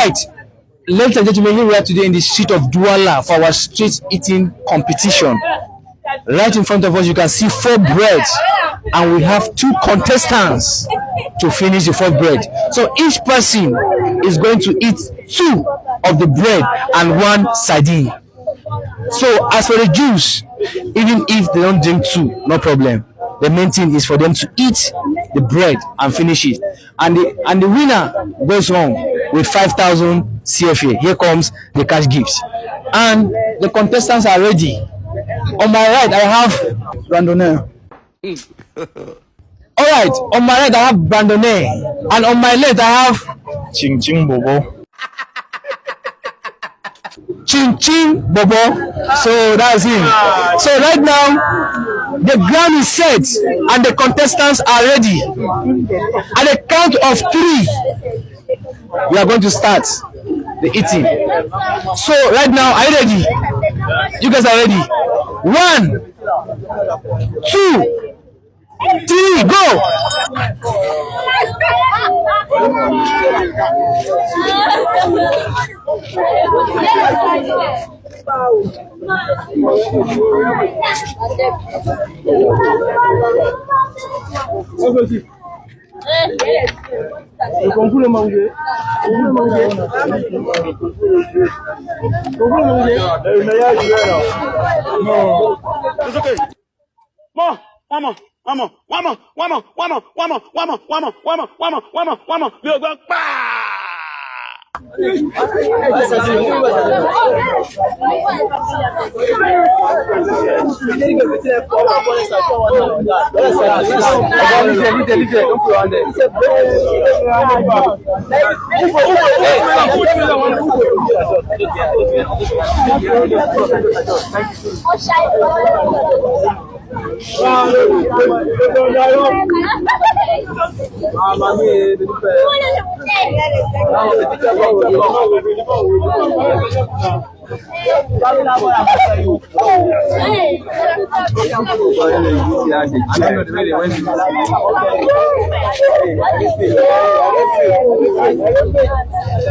right, ladies and gentlemen, here we are today in the street of Douala for our street eating competition. Right in front of us, you can see 4 breads, and we have 2 contestants to finish the 4th bread. So each person is going to eat 2 of the bread and 1 sardine. So as for the juice, even if they don't drink 2, no problem. The main thing is for them to eat the bread and finish it. And the winner goes home with 5,000 CFA. Here comes the cash gifts. And the contestants are ready. On my right, I have Brandonne. All right, on my right, I have Brandonne. And on my left, I have Ching Ching Bobo. Ching Ching Bobo. So that's him. So right now, the ground is set and the contestants are ready. At the count of 3, we are going to start the eating. So right now, are you ready? You guys are ready? 1, 2, 3, go! On peut le manger. Non. It's okay. Mama.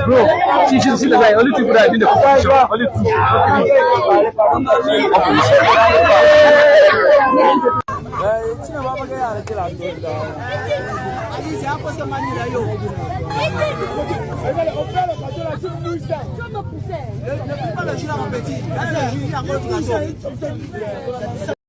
Bro, she should see the guy. Only 2 people that have been the competition. Only 2.